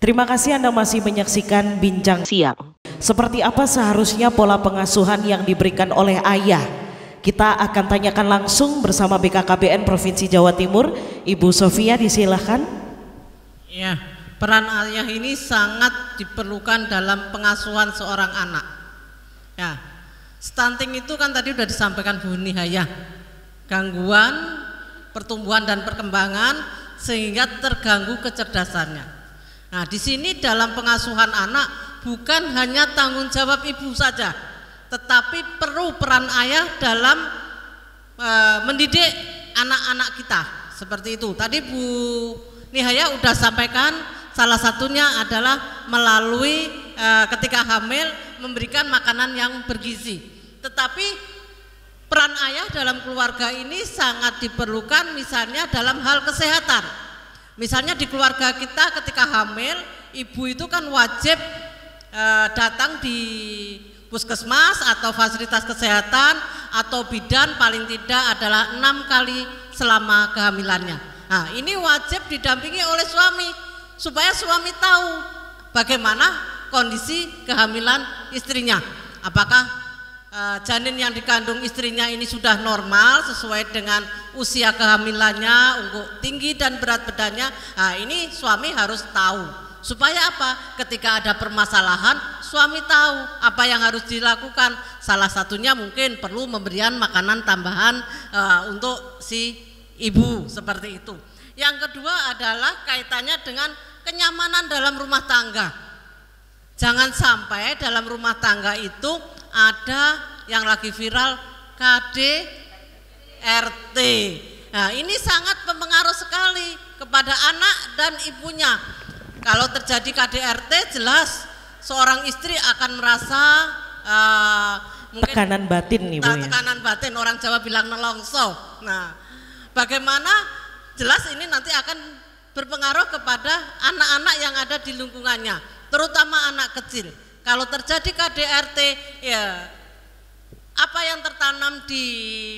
Terima kasih Anda masih menyaksikan Bincang Siang. Seperti apa seharusnya pola pengasuhan yang diberikan oleh ayah? Kita akan tanyakan langsung bersama BKKBN Provinsi Jawa Timur. Ibu Sofia, disilahkan. Ya, peran ayah ini sangat diperlukan dalam pengasuhan seorang anak. Ya, stunting itu kan tadi sudah disampaikan Bu Nihaya, gangguan pertumbuhan dan perkembangan sehingga terganggu kecerdasannya. Nah, di sini dalam pengasuhan anak bukan hanya tanggung jawab ibu saja, tetapi perlu peran ayah dalam mendidik anak-anak kita. Seperti itu. Tadi Bu Nihaya sudah sampaikan, salah satunya adalah melalui ketika hamil memberikan makanan yang bergizi. Tetapi peran ayah dalam keluarga ini sangat diperlukan, misalnya dalam hal kesehatan. Misalnya di keluarga kita ketika hamil, ibu itu kan wajib datang di puskesmas atau fasilitas kesehatan atau bidan paling tidak adalah 6 kali selama kehamilannya. Nah, ini wajib didampingi oleh suami supaya suami tahu bagaimana kondisi kehamilan istrinya. Apakah janin yang dikandung istrinya ini sudah normal sesuai dengan usia kehamilannya, untuk tinggi dan berat badannya. Nah, ini suami harus tahu supaya apa? Ketika ada permasalahan, suami tahu apa yang harus dilakukan. Salah satunya mungkin perlu memberikan makanan tambahan untuk si ibu, seperti itu. Yang kedua adalah kaitannya dengan kenyamanan dalam rumah tangga. Jangan sampai dalam rumah tangga itu ada yang lagi viral KDRT. Nah, ini sangat berpengaruh sekali kepada anak dan ibunya. Kalau terjadi KDRT, jelas seorang istri akan merasa mungkin tekanan batin nih Bu, tekanan batin, orang Jawa bilang nelongso. Nah, bagaimana jelas ini nanti akan berpengaruh kepada anak-anak yang ada di lingkungannya, terutama anak kecil. Kalau terjadi KDRT, ya apa yang tertanam di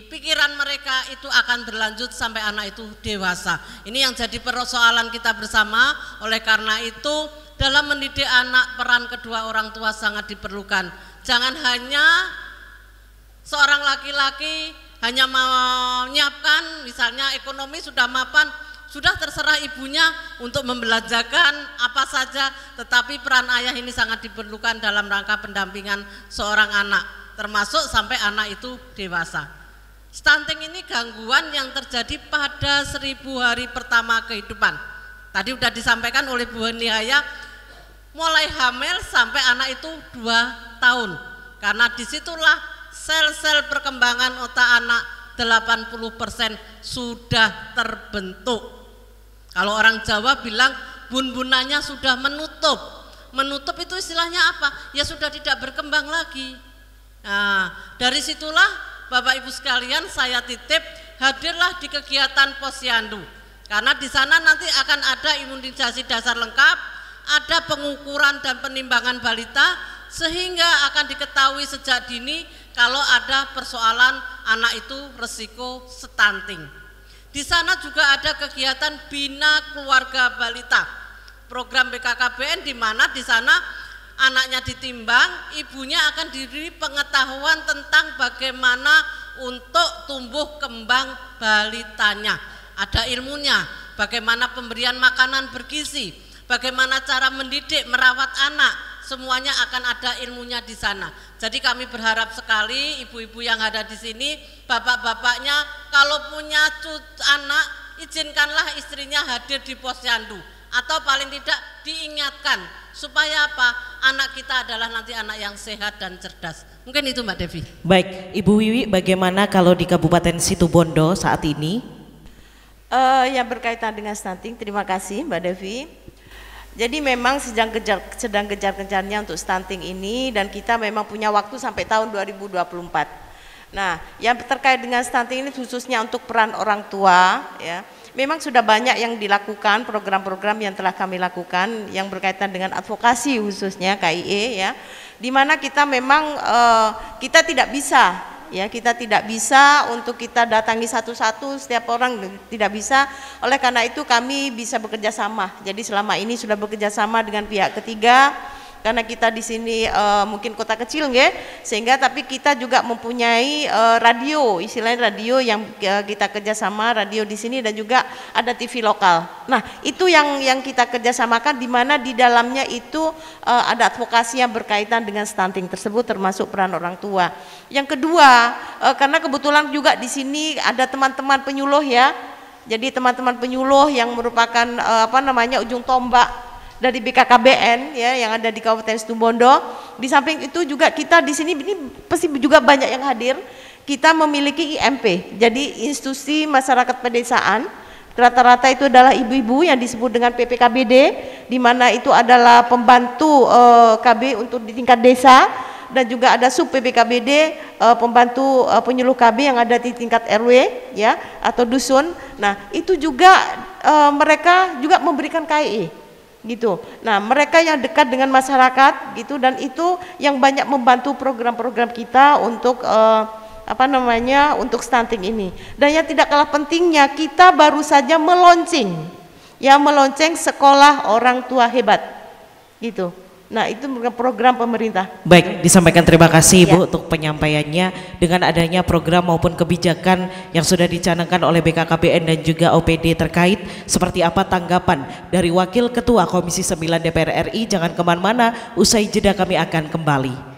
pikiran mereka itu akan berlanjut sampai anak itu dewasa. Ini yang jadi persoalan kita bersama. Oleh karena itu dalam mendidik anak, peran kedua orang tua sangat diperlukan. Jangan hanya seorang laki-laki hanya menyiapkan, misalnya ekonomi sudah mapan, sudah terserah ibunya untuk membelanjakan apa saja, tetapi peran ayah ini sangat diperlukan dalam rangka pendampingan seorang anak, termasuk sampai anak itu dewasa. Stunting ini gangguan yang terjadi pada 1000 hari pertama kehidupan. Tadi sudah disampaikan oleh Bu Nihaya, mulai hamil sampai anak itu 2 tahun, karena disitulah sel-sel perkembangan otak anak 80% sudah terbentuk. Kalau orang Jawa bilang bun-bunannya sudah menutup. Menutup itu istilahnya apa? Ya sudah tidak berkembang lagi. Nah, dari situlah Bapak Ibu sekalian saya titip hadirlah di kegiatan Posyandu. Karena di sana nanti akan ada imunisasi dasar lengkap, ada pengukuran dan penimbangan balita, sehingga akan diketahui sejak dini kalau ada persoalan anak itu resiko stunting. Di sana juga ada kegiatan Bina Keluarga Balita, program BKKBN, di mana di sana anaknya ditimbang, ibunya akan diberi pengetahuan tentang bagaimana untuk tumbuh kembang balitanya. Ada ilmunya, bagaimana pemberian makanan bergizi, bagaimana cara mendidik, merawat anak, semuanya akan ada ilmunya di sana. Jadi kami berharap sekali ibu-ibu yang ada di sini, bapak-bapaknya kalau punya anak, izinkanlah istrinya hadir di Posyandu, atau paling tidak diingatkan supaya apa? Anak kita adalah nanti anak yang sehat dan cerdas. Mungkin itu Mbak Devi. Baik, Ibu Wiwi, bagaimana kalau di Kabupaten Situbondo saat ini? Yang berkaitan dengan stunting, terima kasih Mbak Devi. Jadi memang sedang kejar-kejarnya untuk stunting ini, dan kita memang punya waktu sampai tahun 2024. Nah, yang terkait dengan stunting ini khususnya untuk peran orang tua, ya, memang sudah banyak yang dilakukan, program-program yang telah kami lakukan yang berkaitan dengan advokasi khususnya KIE, ya, di mana kita memang kita tidak bisa ya, kita tidak bisa untuk kita datangi satu-satu setiap orang, tidak bisa. Oleh karena itu kami bisa bekerja sama. Jadi selama ini sudah bekerja sama dengan pihak ketiga. Karena kita di sini mungkin kota kecil nggih, sehingga tapi kita juga mempunyai radio, istilahnya radio yang kita kerjasama, radio di sini dan juga ada TV lokal. Nah itu yang kita kerjasamakan, di mana di dalamnya itu ada advokasi yang berkaitan dengan stunting tersebut, termasuk peran orang tua. Yang kedua, karena kebetulan juga di sini ada teman-teman penyuluh ya, jadi teman-teman penyuluh yang merupakan ujung tombak dari BKKBN ya yang ada di Kabupaten Situbondo. Di samping itu juga kita di sini ini pasti juga banyak yang hadir. Kita memiliki IMP, jadi institusi masyarakat pedesaan. Rata-rata itu adalah ibu-ibu yang disebut dengan PPKBD, di mana itu adalah pembantu KB untuk di tingkat desa, dan juga ada sub PPKBD pembantu penyuluh KB yang ada di tingkat RW ya atau dusun. Nah itu juga mereka juga memberikan KIE gitu. Nah mereka yang dekat dengan masyarakat gitu, dan itu yang banyak membantu program-program kita untuk untuk stunting ini. Dan yang tidak kalah pentingnya, kita baru saja meluncing sekolah orang tua hebat gitu. Nah itu program pemerintah. Baik, disampaikan terima kasih Ibu untuk penyampaiannya. Dengan adanya program maupun kebijakan yang sudah dicanangkan oleh BKKBN dan juga OPD terkait, seperti apa tanggapan dari Wakil Ketua Komisi 9 DPR RI? Jangan kemana-mana, usai jeda kami akan kembali.